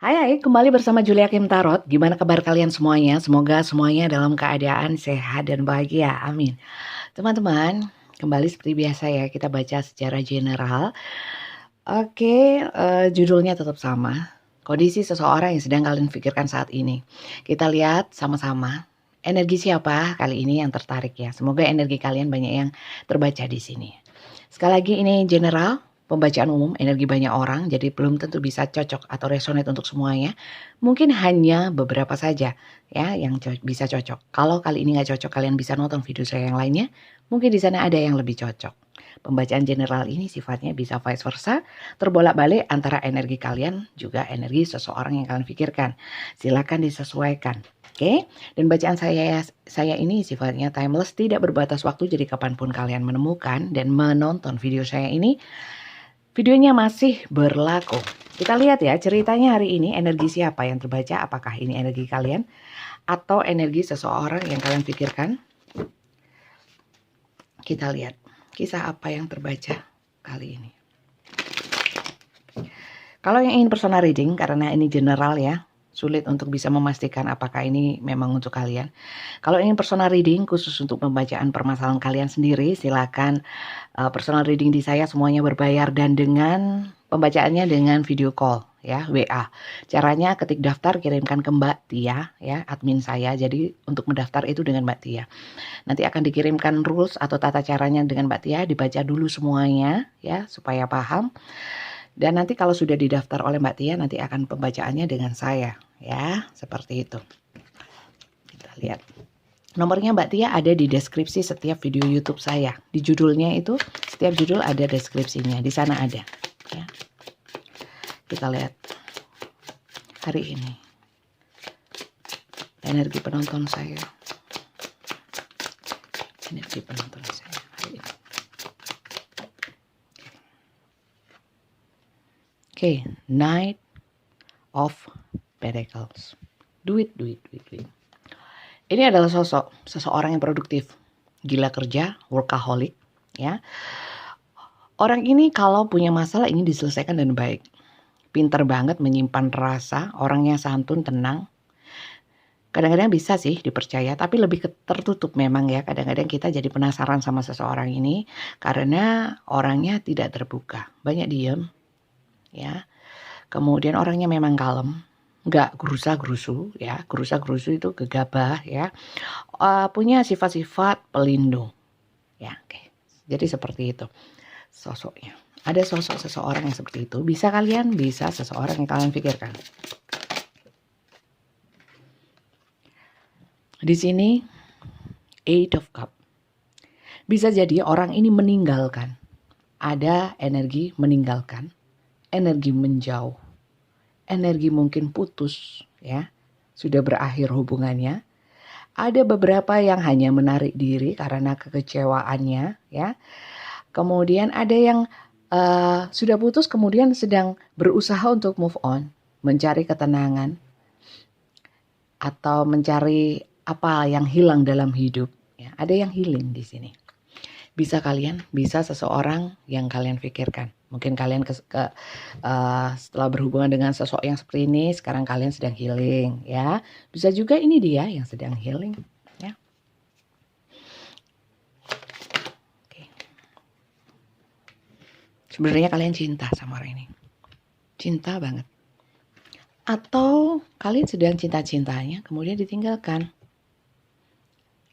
Hai, kembali bersama Julia Kim Tarot. Gimana kabar kalian semuanya? Semoga semuanya dalam keadaan sehat dan bahagia. Amin. Teman-teman, kembali seperti biasa ya, kita baca secara general. Oke, judulnya tetap sama. Kondisi seseorang yang sedang kalian pikirkan saat ini. Kita lihat sama-sama. Energi siapa kali ini yang tertarik ya? Semoga energi kalian banyak yang terbaca di sini. Sekali lagi ini general, pembacaan umum, energi banyak orang, jadi belum tentu bisa cocok atau resonate untuk semuanya. Mungkin hanya beberapa saja ya yang bisa cocok. Kalau kali ini nggak cocok, kalian bisa nonton video saya yang lainnya. Mungkin di sana ada yang lebih cocok. Pembacaan general ini sifatnya bisa vice versa, terbolak-balik antara energi kalian juga energi seseorang yang kalian pikirkan. Silakan disesuaikan. Oke, dan bacaan saya ini sifatnya timeless, tidak berbatas waktu, jadi kapanpun kalian menemukan dan menonton video saya ini, videonya masih berlaku. Kita lihat ya ceritanya hari ini, energi siapa yang terbaca, apakah ini energi kalian atau energi seseorang yang kalian pikirkan. Kita lihat kisah apa yang terbaca kali ini. Kalau yang ingin personal reading, karena ini general ya, sulit untuk bisa memastikan apakah ini memang untuk kalian. Kalau ingin personal reading khusus untuk pembacaan permasalahan kalian sendiri, silakan personal reading di saya semuanya berbayar dan dengan pembacaannya dengan video call ya, WA. Caranya ketik daftar kirimkan ke Mbak Tia ya, admin saya. Jadi untuk mendaftar itu dengan Mbak Tia. Nanti akan dikirimkan rules atau tata caranya dengan Mbak Tia, dibaca dulu semuanya ya supaya paham. Dan nanti kalau sudah didaftar oleh Mbak Tia, nanti akan pembacaannya dengan saya ya, seperti itu. Kita lihat. Nomornya Mbak Tia ada di deskripsi setiap video YouTube saya. Di judulnya itu, setiap judul ada deskripsinya. Di sana ada. Ya. Kita lihat hari ini. Energi penonton saya. Energi penonton saya hari ini. Oke, Knight of Pentacles. Duit. Ini adalah sosok seseorang yang produktif, gila kerja, workaholic, ya. Orang ini kalau punya masalah ingin diselesaikan dengan baik. Pinter banget menyimpan rasa, orangnya santun, tenang. Kadang-kadang bisa sih dipercaya, tapi lebih tertutup memang ya. Kadang-kadang kita jadi penasaran sama seseorang ini karena orangnya tidak terbuka, banyak diem, ya. Kemudian orangnya memang kalem, nggak gerusa-gerusu ya, gerusa-gerusu itu gegabah ya. Punya sifat-sifat pelindung ya, oke. Jadi seperti itu sosoknya. Ada sosok seseorang yang seperti itu, bisa kalian, bisa seseorang yang kalian pikirkan. Di sini Eight of Cup. Bisa jadi orang ini meninggalkan. Ada energi meninggalkan, energi menjauh, energi mungkin putus ya, sudah berakhir hubungannya. Ada beberapa yang hanya menarik diri karena kekecewaannya ya. Kemudian ada yang sudah putus kemudian sedang berusaha untuk move on, mencari ketenangan atau mencari apa yang hilang dalam hidup ya. Ada yang healing di sini. Bisa kalian, bisa seseorang yang kalian pikirkan. Mungkin kalian setelah berhubungan dengan sosok yang seperti ini, sekarang kalian sedang healing ya. Bisa juga ini dia yang sedang healing ya. Oke. Sebenarnya kalian cinta sama orang ini. Cinta banget. Atau kalian sedang cinta-cintanya kemudian ditinggalkan.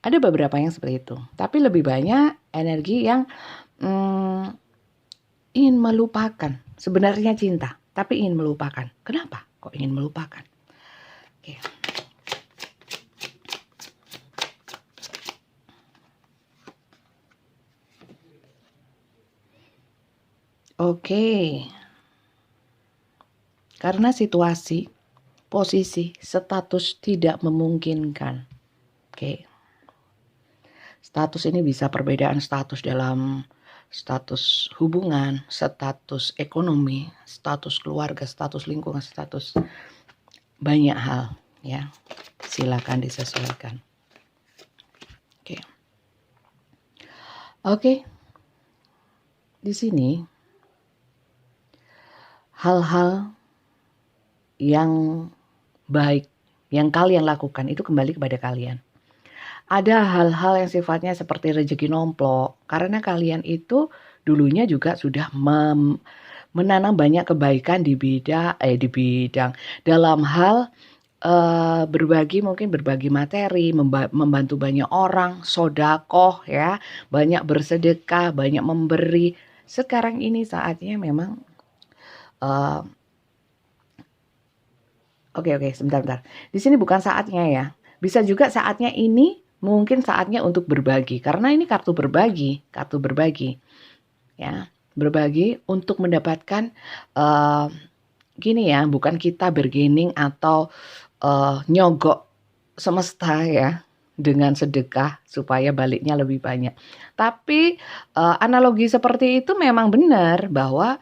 Ada beberapa yang seperti itu. Tapi lebih banyak energi yang ingin melupakan. Sebenarnya cinta, tapi ingin melupakan. Kenapa kok ingin melupakan? Oke. Oke. Karena situasi, posisi, status tidak memungkinkan. Oke. Status ini bisa perbedaan status dalam status hubungan, status ekonomi, status keluarga, status lingkungan, status banyak hal ya. Silakan disesuaikan. Oke. Oke. Di sini hal-hal yang baik yang kalian lakukan itu kembali kepada kalian. Ada hal-hal yang sifatnya seperti rezeki nomplok karena kalian itu dulunya juga sudah menanam banyak kebaikan di bidang dalam hal mungkin berbagi materi, membantu banyak orang, sodakoh ya, banyak bersedekah, banyak memberi. Sekarang ini saatnya memang uh, oke, sebentar. Di sini bukan saatnya ya. Bisa juga saatnya ini mungkin saatnya untuk berbagi karena ini kartu berbagi ya. Berbagi untuk mendapatkan gini ya, bukan kita bergening atau nyogok semesta ya dengan sedekah supaya baliknya lebih banyak. Tapi analogi seperti itu memang benar bahwa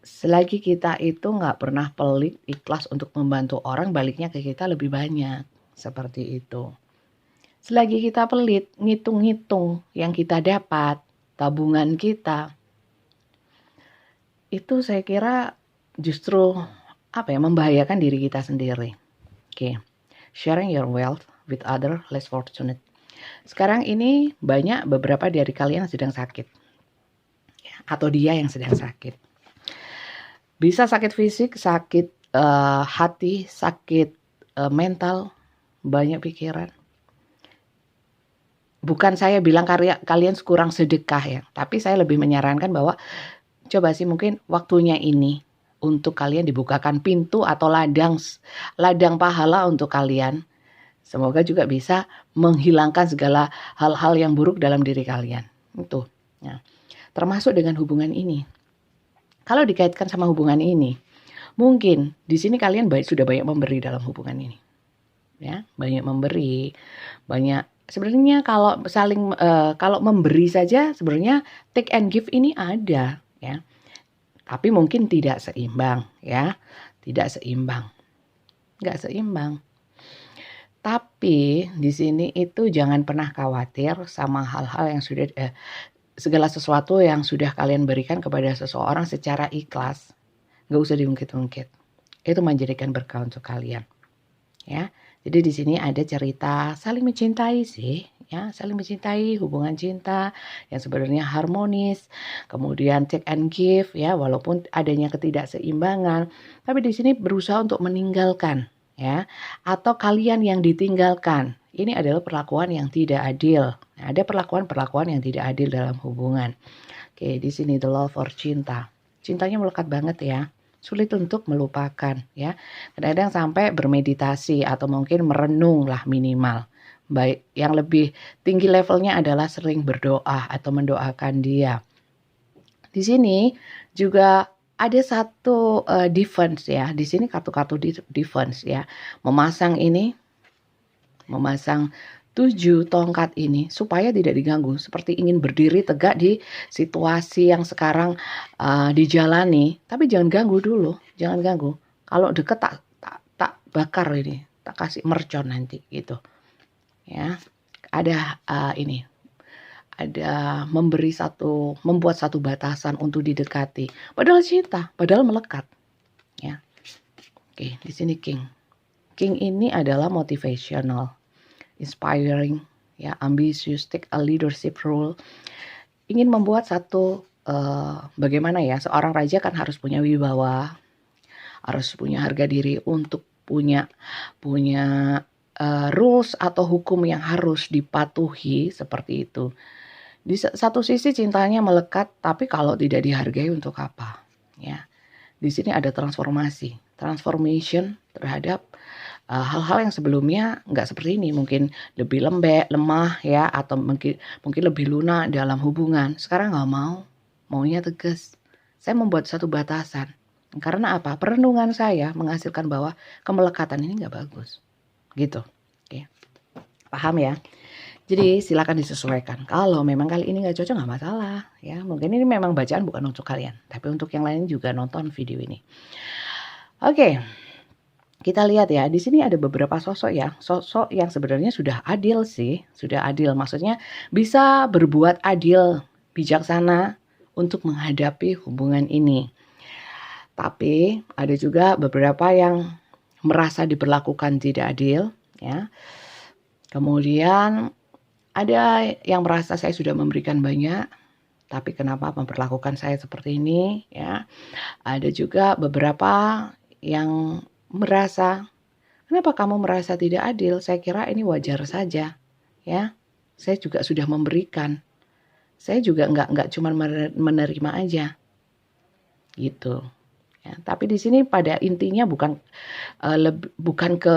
selagi kita itu nggak pernah pelit, ikhlas untuk membantu orang, baliknya ke kita lebih banyak. Seperti itu. Selagi kita pelit, ngitung-ngitung yang kita dapat, tabungan kita, itu saya kira justru membahayakan diri kita sendiri. Oke. Sharing your wealth with other less fortunate. Sekarang ini banyak beberapa dari kalian sedang sakit. Atau dia yang sedang sakit. Bisa sakit fisik, sakit hati, sakit mental, banyak pikiran. Bukan saya bilang kalian kurang sedekah ya, tapi saya lebih menyarankan bahwa coba sih mungkin waktunya ini untuk kalian dibukakan pintu atau ladang pahala untuk kalian. Semoga juga bisa menghilangkan segala hal-hal yang buruk dalam diri kalian. Itu. Nah, termasuk dengan hubungan ini. Kalau dikaitkan sama hubungan ini, mungkin di sini kalian sudah banyak memberi dalam hubungan ini. Ya, banyak memberi, banyak sebenarnya kalau kalau memberi saja sebenarnya take and give ini ada ya. Tapi mungkin tidak seimbang ya. Tidak seimbang. Enggak seimbang. Tapi di sini itu jangan pernah khawatir sama hal-hal yang sudah segala sesuatu yang sudah kalian berikan kepada seseorang secara ikhlas. Gak usah diungkit-ungkit. Itu menjadikan berkah untuk kalian. Ya. Jadi di sini ada cerita saling mencintai sih, ya, saling mencintai, hubungan cinta yang sebenarnya harmonis, kemudian take and give ya, walaupun adanya ketidakseimbangan, tapi di sini berusaha untuk meninggalkan ya, atau kalian yang ditinggalkan. Ini adalah perlakuan yang tidak adil. Nah, ada perlakuan-perlakuan yang tidak adil dalam hubungan. Oke, di sini the love or cinta. Cintanya melekat banget ya. Sulit untuk melupakan ya. Kadang-kadang sampai bermeditasi atau mungkin merenung lah minimal. Baik, yang lebih tinggi levelnya adalah sering berdoa atau mendoakan dia. Di sini juga ada satu defense ya. Di sini kartu-kartu defense ya. Memasang 7 tongkat ini supaya tidak diganggu, seperti ingin berdiri tegak di situasi yang sekarang dijalani, tapi jangan ganggu dulu, jangan ganggu. Kalau deket tak bakar ini, tak kasih mercon nanti gitu. Ya, ada ada membuat satu batasan untuk didekati. Padahal cinta, padahal melekat. Ya, oke, di sini King. King ini adalah motivational, inspiring, ya, ambitious, take a leadership role. Ingin membuat satu bagaimana ya, seorang raja kan harus punya wibawa, harus punya harga diri untuk punya rules atau hukum yang harus dipatuhi seperti itu. Di satu sisi cintanya melekat, tapi kalau tidak dihargai untuk apa? Ya, di sini ada transformation terhadap hal-hal yang sebelumnya nggak seperti ini, mungkin lebih lembek, lemah ya, atau mungkin lebih lunak dalam hubungan. Sekarang nggak maunya tegas. Saya membuat satu batasan. Karena apa? Perenungan saya menghasilkan bahwa kemelekatan ini nggak bagus. Gitu. Oke. Paham ya? Jadi silakan disesuaikan. Kalau memang kali ini nggak cocok nggak masalah. Ya, mungkin ini memang bacaan bukan untuk kalian, tapi untuk yang lain juga nonton video ini. Oke. Kita lihat ya, di sini ada beberapa sosok yang sebenarnya sudah adil sih, sudah adil. Maksudnya bisa berbuat adil, bijaksana untuk menghadapi hubungan ini. Tapi ada juga beberapa yang merasa diperlakukan tidak adil, ya. Kemudian ada yang merasa saya sudah memberikan banyak, tapi kenapa memperlakukan saya seperti ini, ya. Ada juga beberapa yang merasa, kenapa kamu merasa tidak adil? Saya kira ini wajar saja, ya. Saya juga sudah memberikan. Saya juga nggak cuma menerima aja, gitu. Ya, tapi di sini pada intinya bukan ke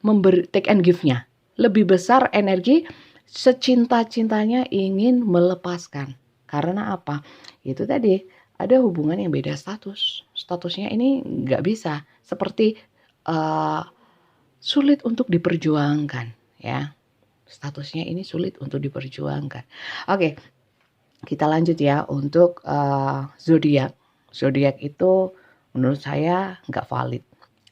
memberi take and give-nya. Lebih besar energi secinta-cintanya ingin melepaskan. Karena apa? Itu tadi ada hubungan yang beda status. Statusnya ini nggak bisa seperti sulit untuk diperjuangkan, ya. Statusnya ini sulit untuk diperjuangkan. Oke, kita lanjut ya untuk zodiak. Zodiak itu menurut saya nggak valid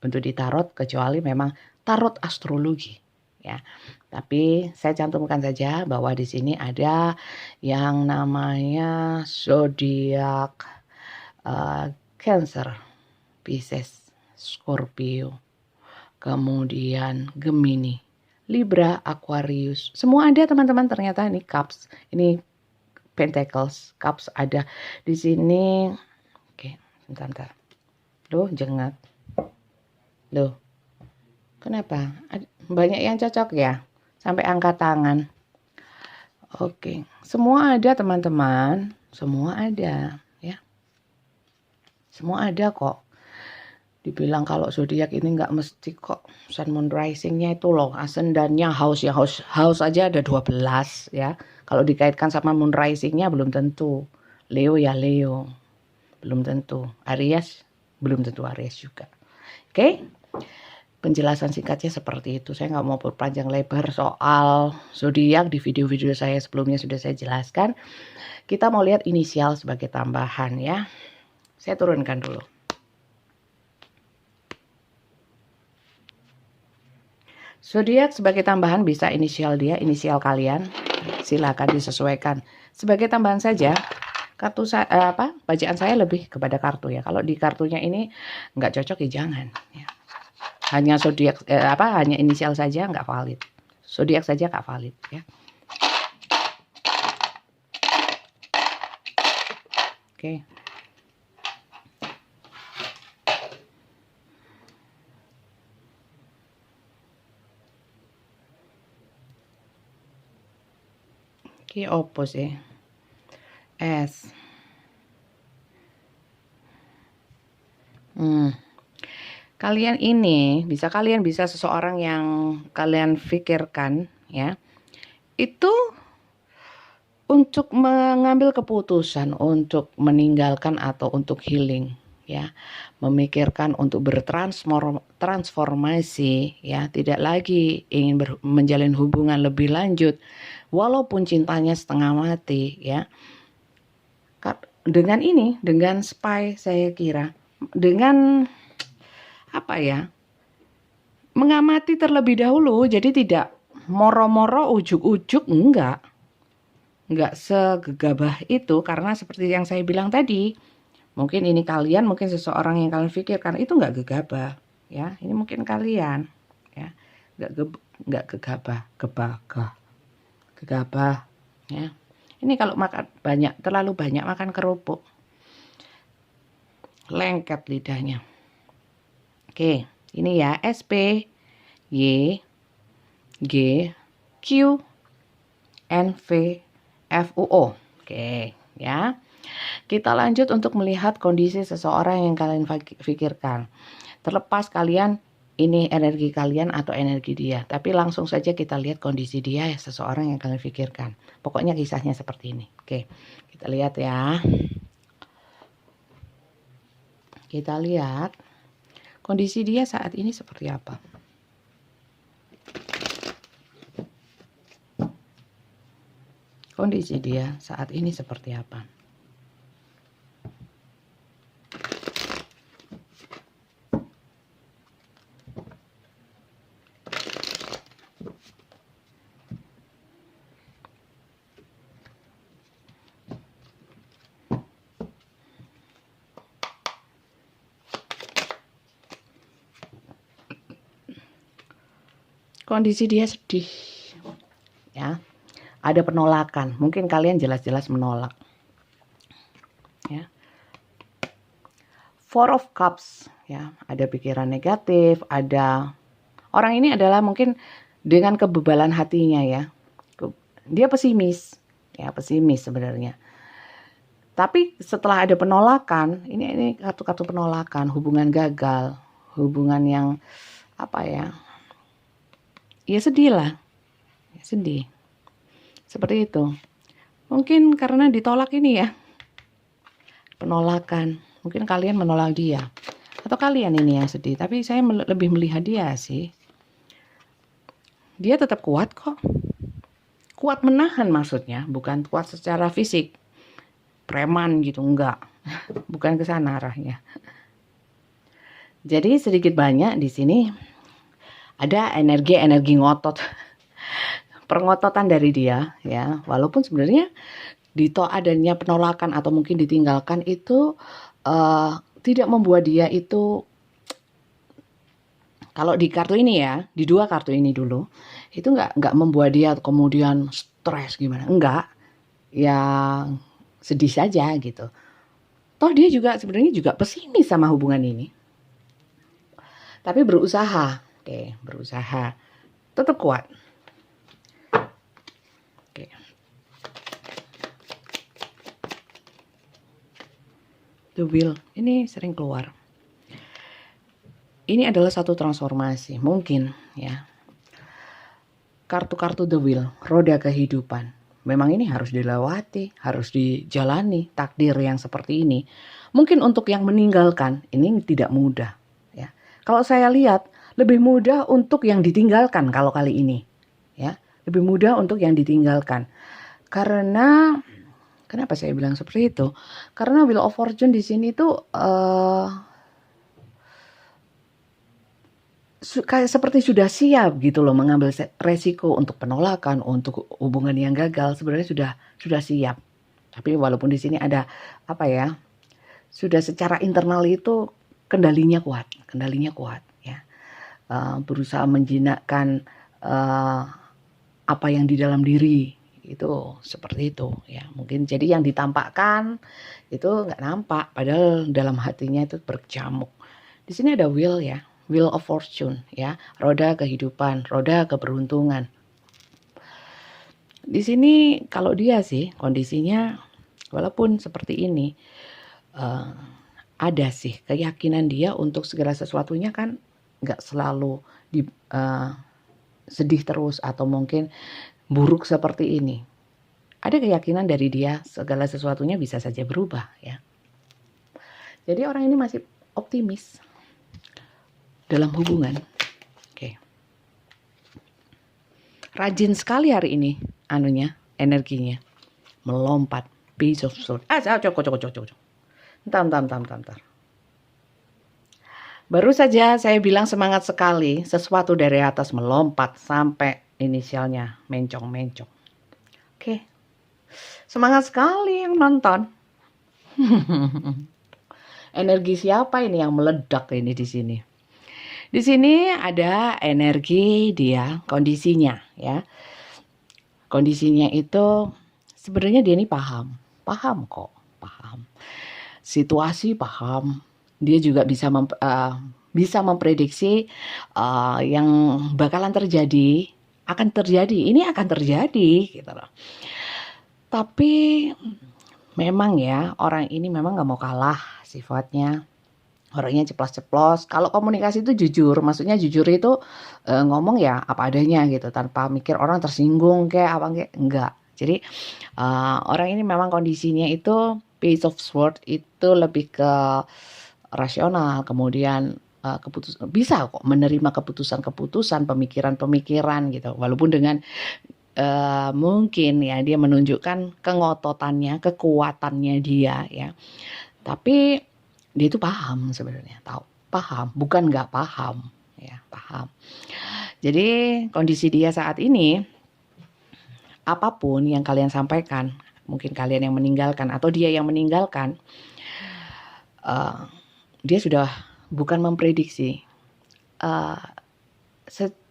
untuk ditarot kecuali memang tarot astrologi, ya. Tapi saya cantumkan saja bahwa di sini ada yang namanya zodiak Cancer, Pisces, Scorpio, kemudian Gemini, Libra, Aquarius. Semua ada teman-teman, ternyata ini Cups, ini Pentacles, Cups ada di sini. Oke, bentar. Loh, jengat. Loh, kenapa? Banyak yang cocok ya? Sampai angkat tangan. Oke, semua ada teman-teman. Semua ada, ya. Semua ada kok. Dibilang kalau zodiak ini nggak mesti kok. Sun Moon Rising-nya itu loh, ascendannya House ya, House aja ada 12 ya. Kalau dikaitkan sama Moon Rising-nya belum tentu. Leo ya Leo. Belum tentu. Aries belum tentu Aries juga. Oke. Penjelasan singkatnya seperti itu. Saya nggak mau berpanjang lebar soal zodiak, di video-video saya sebelumnya sudah saya jelaskan. Kita mau lihat inisial sebagai tambahan ya. Saya turunkan dulu. Zodiak sebagai tambahan bisa inisial dia, inisial kalian. Silakan disesuaikan. Sebagai tambahan saja, bacaan saya lebih kepada kartu ya. Kalau di kartunya ini nggak cocok ya jangan. Ya. Hanya zodiak hanya inisial saja nggak valid. Zodiak saja nggak valid ya. Oke. Ki opo sih? S. Kalian bisa seseorang yang kalian pikirkan ya. Itu untuk mengambil keputusan untuk meninggalkan atau untuk healing ya, memikirkan untuk bertransformasi ya, tidak lagi ingin menjalin hubungan lebih lanjut walaupun cintanya setengah mati ya. Dengan spy saya kira, dengan apa ya, mengamati terlebih dahulu, jadi tidak moro-moro ujuk-ujuk, enggak segegabah itu, karena seperti yang saya bilang tadi, mungkin ini kalian, mungkin seseorang yang kalian pikirkan itu enggak gegabah ya, ini mungkin kalian ya, enggak gegabah ya. Ini kalau terlalu banyak makan kerupuk, lengket lidahnya. Oke, ini ya, SP, Y, G, Q, N, V, FUO. Oke, ya. Kita lanjut untuk melihat kondisi seseorang yang kalian pikirkan. Terlepas kalian ini energi kalian atau energi dia, tapi langsung saja kita lihat kondisi dia ya, seseorang yang kalian pikirkan. Pokoknya kisahnya seperti ini. Oke, kita lihat ya. Kita lihat kondisi dia saat ini seperti apa. Kondisi dia saat ini seperti apa? Kondisi dia sedih, ya. Ada penolakan. Mungkin kalian jelas-jelas menolak, ya. Four of Cups, ya. Ada pikiran negatif, ada orang ini adalah mungkin dengan kebebalan hatinya, ya. Dia pesimis, ya, pesimis sebenarnya. Tapi setelah ada penolakan, ini kartu-kartu penolakan, hubungan gagal, hubungan yang apa ya? Ya sedih lah, ya, sedih. Seperti itu. Mungkin karena ditolak ini ya, penolakan. Mungkin kalian menolak dia, atau kalian ini yang sedih. Tapi saya lebih melihat dia sih. Dia tetap kuat kok. Kuat menahan maksudnya, bukan kuat secara fisik. Preman gitu, enggak. Bukan ke sana arahnya. Jadi sedikit banyak di sini ada energi ngotot. Pengototan dari dia, ya. Walaupun sebenarnya adanya penolakan atau mungkin ditinggalkan itu tidak membuat dia itu, kalau di kartu ini ya, di dua kartu ini dulu, itu nggak membuat dia kemudian stres gimana, enggak, ya sedih saja gitu. Toh dia juga sebenarnya juga pesimis sama hubungan ini, tapi berusaha, oke, berusaha, tetap kuat. Oke. The Wheel, ini sering keluar. Ini adalah satu transformasi, mungkin ya. Kartu-kartu The Wheel, roda kehidupan. Memang ini harus dilewati, harus dijalani takdir yang seperti ini. Mungkin untuk yang meninggalkan, ini tidak mudah. Ya. Kalau saya lihat, lebih mudah untuk yang ditinggalkan kalau kali ini. Ya, lebih mudah untuk yang ditinggalkan. Karena kenapa saya bilang seperti itu? Karena Wheel of Fortune di sini tuh kayak seperti sudah siap gitu loh mengambil resiko untuk penolakan, untuk hubungan yang gagal, sebenarnya sudah siap. Tapi walaupun di sini ada apa ya? Sudah secara internal itu kendalinya kuat ya. Berusaha menjinakkan apa yang di dalam diri. Itu seperti itu ya, mungkin jadi yang ditampakkan itu nggak nampak padahal dalam hatinya itu berkecamuk. Di sini ada Wheel ya, Wheel of Fortune ya, roda kehidupan, roda keberuntungan. Di sini kalau dia sih kondisinya walaupun seperti ini ada sih keyakinan dia untuk segala sesuatunya, kan nggak selalu sedih terus atau mungkin buruk seperti ini. Ada keyakinan dari dia segala sesuatunya bisa saja berubah ya. Jadi orang ini masih optimis dalam hubungan. Oke. Rajin sekali hari ini energinya. Melompat. Page of Swords. Cok. Entar. Baru saja saya bilang semangat sekali, sesuatu dari atas melompat sampai inisialnya mencong. Oke. Semangat sekali yang nonton. Energi siapa ini yang meledak ini di sini? Di sini ada energi dia, kondisinya ya. Kondisinya itu sebenarnya dia ini paham kok, paham. Situasi paham. Dia juga bisa memprediksi yang bakalan terjadi, akan terjadi. Ini akan terjadi gitu loh. Tapi memang ya orang ini memang nggak mau kalah sifatnya. Orangnya ceplos-ceplos. Kalau komunikasi itu jujur, maksudnya jujur itu ngomong ya apa adanya gitu, tanpa mikir orang tersinggung kayak apa kayak, enggak. Jadi orang ini memang kondisinya itu Page of Swords itu lebih ke rasional, kemudian bisa kok menerima keputusan-keputusan, pemikiran-pemikiran gitu, walaupun dengan mungkin ya dia menunjukkan kengototannya, kekuatannya dia ya, tapi dia itu paham sebenarnya, paham, bukan nggak paham ya, paham. Jadi kondisi dia saat ini, apapun yang kalian sampaikan, mungkin kalian yang meninggalkan atau dia yang meninggalkan, dia sudah bukan memprediksi,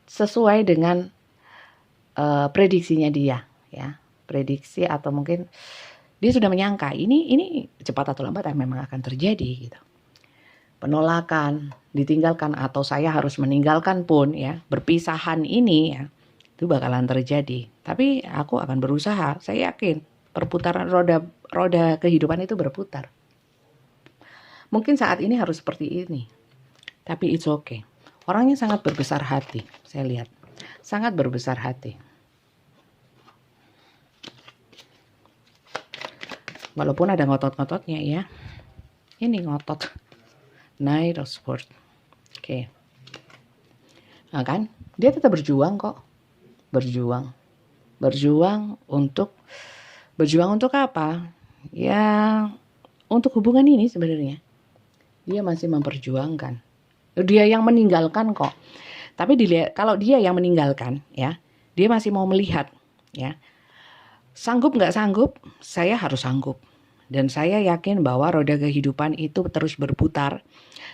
sesuai dengan prediksinya dia, ya, prediksi atau mungkin dia sudah menyangka ini cepat atau lambat memang akan terjadi gitu. Penolakan, ditinggalkan atau saya harus meninggalkan pun ya, berpisahan ini ya, itu bakalan terjadi. Tapi aku akan berusaha, saya yakin perputaran roda kehidupan itu berputar. Mungkin saat ini harus seperti ini, tapi it's okay. Orangnya sangat berbesar hati, saya lihat. Sangat berbesar hati. Walaupun ada ngotot-ngototnya ya. Ini ngotot. Knight of Swords. Oke. Nah kan, dia tetap berjuang kok. Berjuang untuk apa? Ya, untuk hubungan ini sebenarnya. Dia masih memperjuangkan. Dia yang meninggalkan kok. Tapi dilihat, kalau dia yang meninggalkan ya, dia masih mau melihat ya. Sanggup nggak sanggup, saya harus sanggup. Dan saya yakin bahwa roda kehidupan itu terus berputar.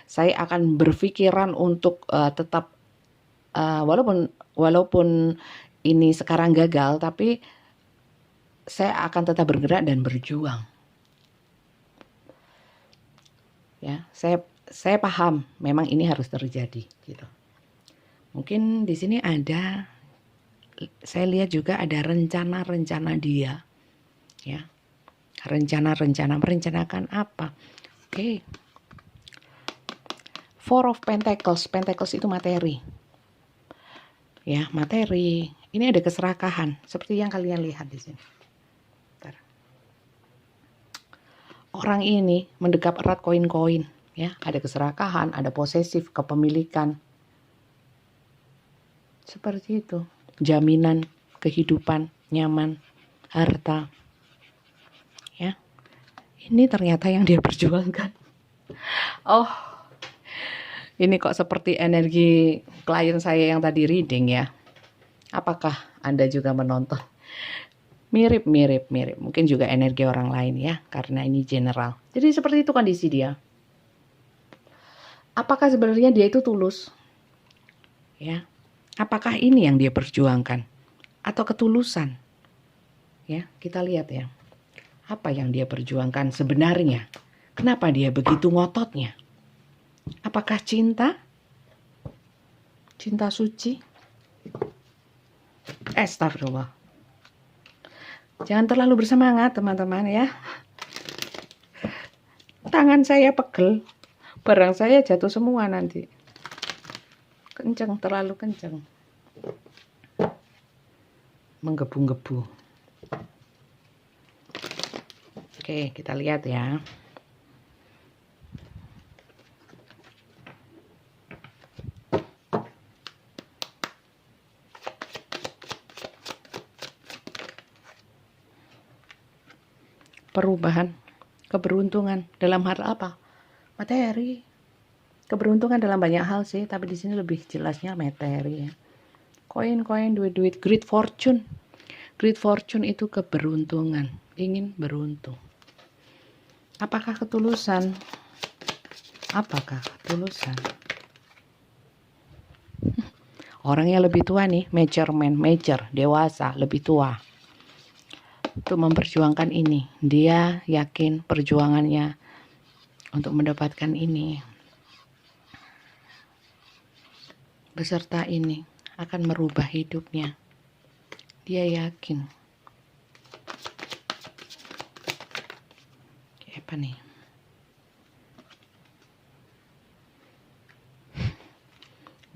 Saya akan berpikiran untuk tetap walaupun ini sekarang gagal, tapi saya akan tetap bergerak dan berjuang. Ya, saya paham memang ini harus terjadi gitu. Mungkin di sini ada, saya lihat juga ada rencana-rencana dia. Ya. Rencana-rencana, merencanakan apa? Oke. Four of Pentacles. Pentacles itu materi. Ya, materi. Ini ada keserakahan seperti yang kalian lihat di sini. Bentar. Orang ini mendekap erat koin-koin, ya. Ada keserakahan, ada posesif, kepemilikan. Seperti itu. Jaminan kehidupan, nyaman, harta. Ya. Ini ternyata yang dia perjuangkan. Oh, ini kok seperti energi klien saya yang tadi reading ya. Apakah Anda juga menonton? Mirip. Mungkin juga energi orang lain ya, karena ini general. Jadi seperti itu kondisi dia. Apakah sebenarnya dia itu tulus? Ya. Apakah ini yang dia perjuangkan? Atau ketulusan? Ya, kita lihat ya. Apa yang dia perjuangkan sebenarnya? Kenapa dia begitu ngototnya? Apakah cinta? Cinta suci? Astagfirullah. Jangan terlalu bersemangat teman-teman ya. Tangan saya pegel. Barang saya jatuh semua nanti. Kenceng, terlalu kenceng. Menggebu-gebu. Oke, kita lihat ya. Perubahan, keberuntungan dalam hal apa? Materi. Keberuntungan dalam banyak hal sih, tapi di sini lebih jelasnya materi ya. Koin-koin, duit-duit, great fortune. Great fortune itu keberuntungan, ingin beruntung. Apakah ketulusan? Apakah ketulusan? Orangnya lebih tua nih, major, dewasa, lebih tua. Untuk memperjuangkan ini, dia yakin perjuangannya untuk mendapatkan ini beserta ini akan merubah hidupnya. Dia yakin. Apa nih?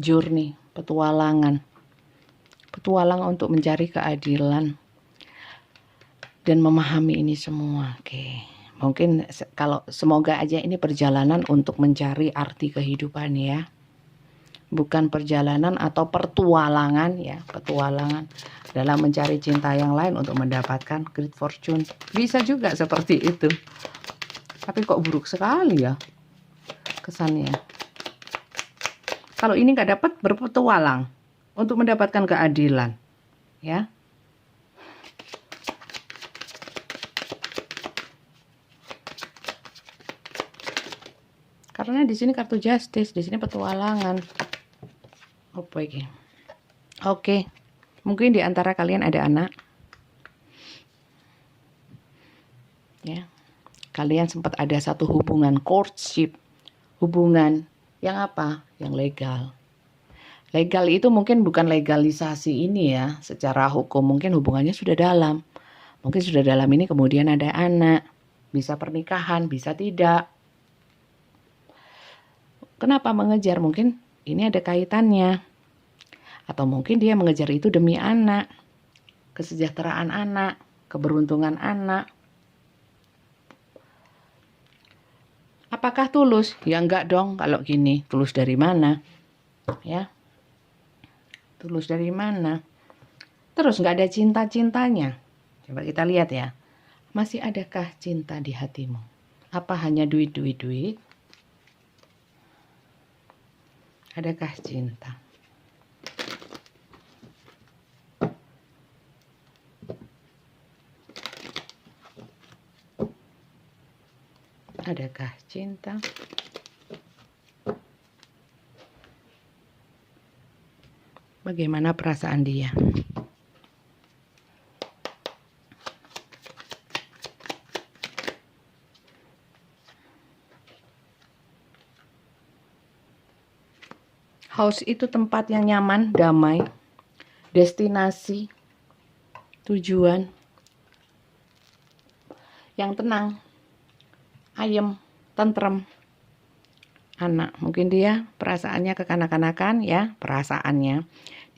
Journey, petualangan untuk mencari keadilan dan memahami ini semua. Oke. Mungkin kalau semoga aja ini perjalanan untuk mencari arti kehidupan ya. Bukan perjalanan atau petualangan ya, petualangan dalam mencari cinta yang lain untuk mendapatkan great fortune. Bisa juga seperti itu. Tapi kok buruk sekali ya kesannya. Kalau ini nggak dapat, berpetualang untuk mendapatkan keadilan ya. Karena di sini kartu justice, di sini petualangan. Apa ini? Oke, mungkin di antara kalian ada anak. Ya. Kalian sempat ada satu hubungan courtship. Hubungan yang apa? Yang legal. Legal itu mungkin bukan legalisasi ini ya, secara hukum mungkin hubungannya sudah dalam. Mungkin sudah dalam ini kemudian ada anak, bisa pernikahan, bisa tidak. Kenapa mengejar? Mungkin ini ada kaitannya. Atau mungkin dia mengejar itu demi anak, kesejahteraan anak, keberuntungan anak. Apakah tulus? Ya enggak dong kalau gini. Tulus dari mana? Ya. Tulus dari mana? Terus nggak ada cinta-cintanya. Coba kita lihat ya. Masih adakah cinta di hatimu? Apa hanya duit? Adakah cinta? Adakah cinta? Bagaimana perasaan dia? House itu tempat yang nyaman, damai, destinasi, tujuan yang tenang, ayem, tentrem. Anak, mungkin dia perasaannya kekanak-kanakan ya, perasaannya.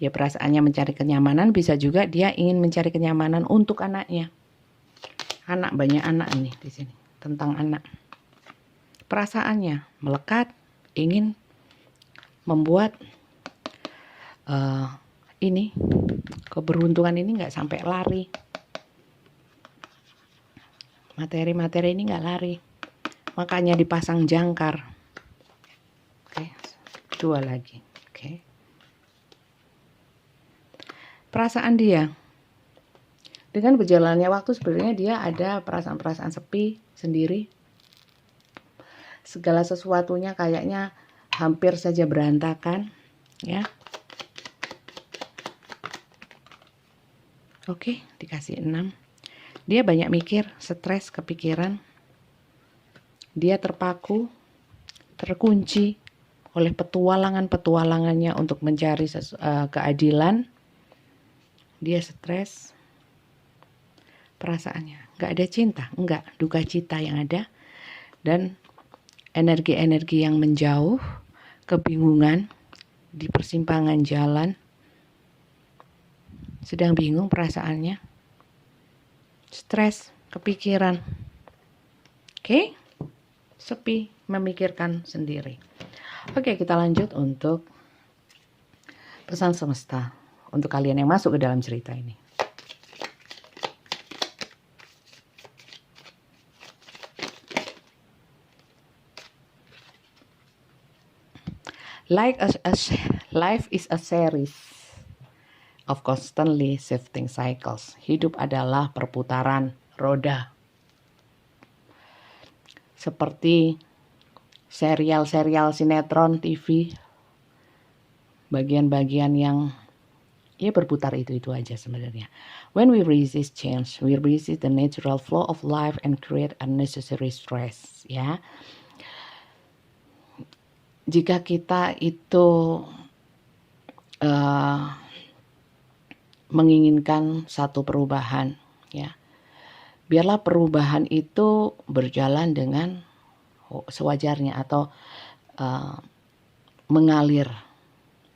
Dia perasaannya mencari kenyamanan, bisa juga dia ingin mencari kenyamanan untuk anaknya. Anak, banyak anak ini di sini, tentang anak. Perasaannya melekat, ingin membuat ini keberuntungan ini nggak sampai lari. Materi-materi ini nggak lari, makanya dipasang jangkar. Oke, dua lagi. Oke. Perasaan dia, dengan berjalannya waktu sebenarnya dia ada perasaan-perasaan sepi sendiri. Segala sesuatunya kayaknya hampir saja berantakan, ya. Oke, dikasih 6. Dia banyak mikir, stres, kepikiran. Dia terpaku, terkunci oleh petualangannya untuk mencari keadilan. Dia stres. Perasaannya nggak ada cinta, enggak, duka cita yang ada, dan energi-energi yang menjauh, kebingungan di persimpangan jalan, sedang bingung perasaannya, stres, kepikiran. Oke, sepi, memikirkan sendiri. Oke, kita lanjut untuk pesan semesta untuk kalian yang masuk ke dalam cerita ini. Life is a series of constantly shifting cycles. Hidup adalah perputaran roda. Seperti serial-serial sinetron TV, bagian-bagian yang ya berputar itu aja sebenarnya. When we resist change, we resist the natural flow of life and create unnecessary stress, ya. Jika kita itu menginginkan satu perubahan, ya, biarlah perubahan itu berjalan dengan sewajarnya atau mengalir,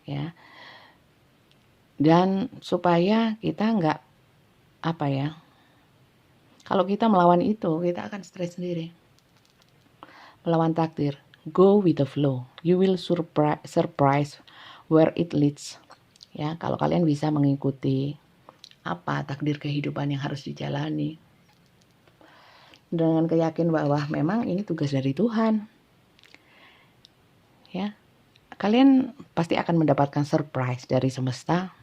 ya, dan supaya kita nggak kalau kita melawan itu kita akan stres sendiri, melawan takdir. Go with the flow, you will surprise where it leads, ya. Kalau kalian bisa mengikuti apa takdir kehidupan yang harus dijalani dengan keyakinan bahwa memang ini tugas dari Tuhan, ya, kalian pasti akan mendapatkan surprise dari semesta.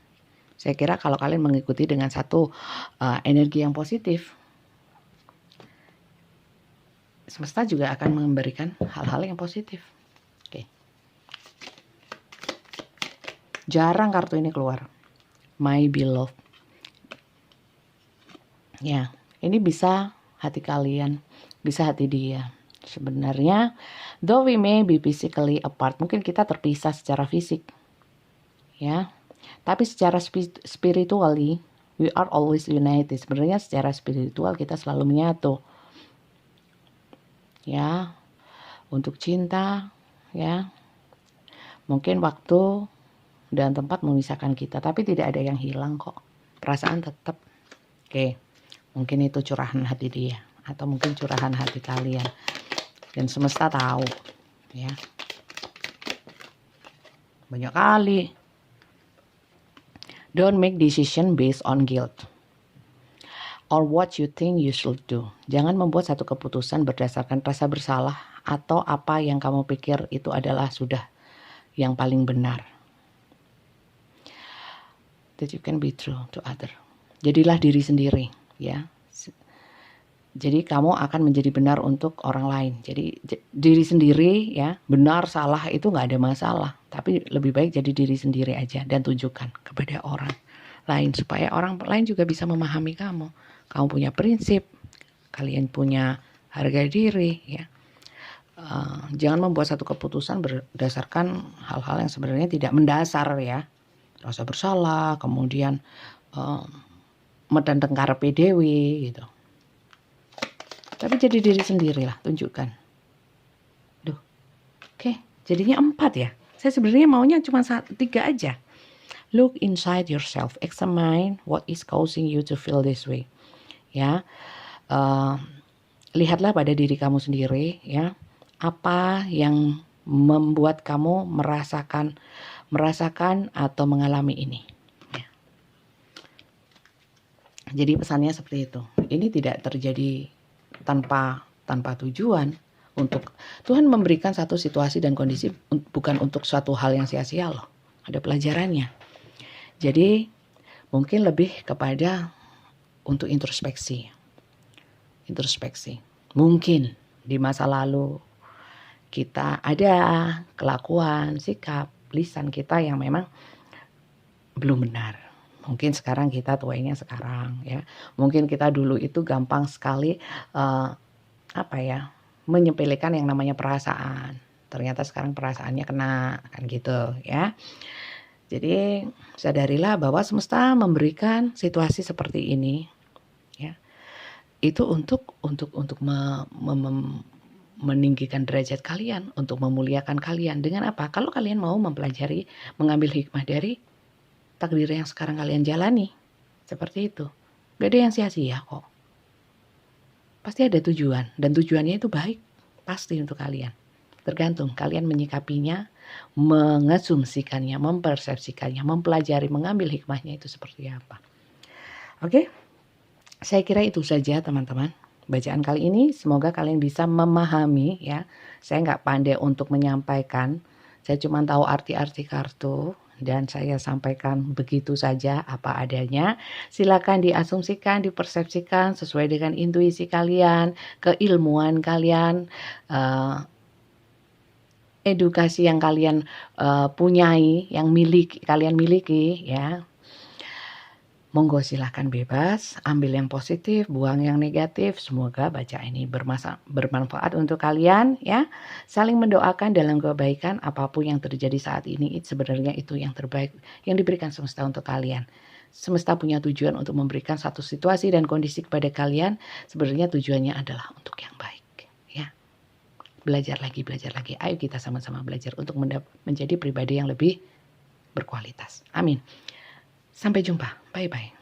Saya kira kalau kalian mengikuti dengan satu energi yang positif, semesta juga akan memberikan hal-hal yang positif. Oke. Jarang kartu ini keluar. my beloved. Ya, ini bisa hati kalian, bisa hati dia. Sebenarnya, though we may be physically apart, mungkin kita terpisah secara fisik, ya. Tapi secara spiritually, we are always united. Sebenarnya secara spiritual kita selalu menyatu, ya. Untuk cinta, ya. Mungkin waktu dan tempat memisahkan kita, tapi tidak ada yang hilang kok. Perasaan tetap. Oke. Mungkin itu curahan hati dia, atau mungkin curahan hati kalian. Dan semesta tahu, ya. Banyak kali. Don't make decision based on guilt or what you think you should do. Jangan membuat satu keputusan berdasarkan rasa bersalah atau apa yang kamu pikir itu adalah sudah yang paling benar. That you can be true to other. Jadilah diri sendiri, ya. Jadi kamu akan menjadi benar untuk orang lain. Jadi diri sendiri, ya, benar salah itu nggak ada masalah. Tapi lebih baik jadi diri sendiri aja dan tunjukkan kepada orang lain supaya orang lain juga bisa memahami kamu. Kamu punya prinsip, kalian punya harga diri, ya. Jangan membuat satu keputusan berdasarkan hal-hal yang sebenarnya tidak mendasar, ya. Rasa bersalah, kemudian medang karepe dewe gitu. Tapi jadi diri sendiri lah, tunjukkan. Oke, jadinya 4 ya. Saya sebenarnya maunya cuma 3 aja. Look inside yourself, examine what is causing you to feel this way. Ya, lihatlah pada diri kamu sendiri, ya. Apa yang membuat kamu merasakan atau mengalami ini. Ya. Jadi pesannya seperti itu. Ini tidak terjadi tanpa tujuan. Untuk Tuhan memberikan satu situasi dan kondisi bukan untuk suatu hal yang sia-sia loh. Ada pelajarannya. Jadi mungkin lebih kepada untuk introspeksi. Mungkin di masa lalu kita ada kelakuan, sikap, lisan kita yang memang belum benar. Mungkin sekarang kita tuainya sekarang, ya. Mungkin kita dulu itu gampang sekali menyepelekan yang namanya perasaan. Ternyata sekarang perasaannya kena, kan gitu, ya. Jadi sadarilah bahwa semesta memberikan situasi seperti ini, ya. Itu untuk meninggikan derajat kalian, untuk memuliakan kalian. Dengan apa? Kalau kalian mau mempelajari, mengambil hikmah dari takdir yang sekarang kalian jalani. Seperti itu. Gak ada yang sia-sia kok. Pasti ada tujuan. Dan tujuannya itu baik. Pasti untuk kalian. Tergantung kalian menyikapinya, mengasumsikannya, mempersepsikannya, mempelajari, mengambil hikmahnya itu seperti apa. Oke? Saya kira itu saja teman-teman. Bacaan kali ini semoga kalian bisa memahami, ya. Saya nggak pandai untuk menyampaikan. Saya cuma tahu arti-arti kartu. Dan saya sampaikan begitu saja apa adanya. Silakan diasumsikan, dipersepsikan sesuai dengan intuisi kalian, keilmuan kalian, edukasi yang kalian punyai, yang kalian miliki, ya. Monggo silahkan bebas, ambil yang positif, buang yang negatif. Semoga baca ini bermanfaat untuk kalian, ya. Saling mendoakan dalam kebaikan apapun yang terjadi saat ini. Sebenarnya itu yang terbaik yang diberikan semesta untuk kalian. Semesta punya tujuan untuk memberikan satu situasi dan kondisi kepada kalian. Sebenarnya tujuannya adalah untuk yang baik, ya. Belajar lagi. Ayo kita sama-sama belajar untuk menjadi pribadi yang lebih berkualitas. Amin. Sampai jumpa. Bye-bye.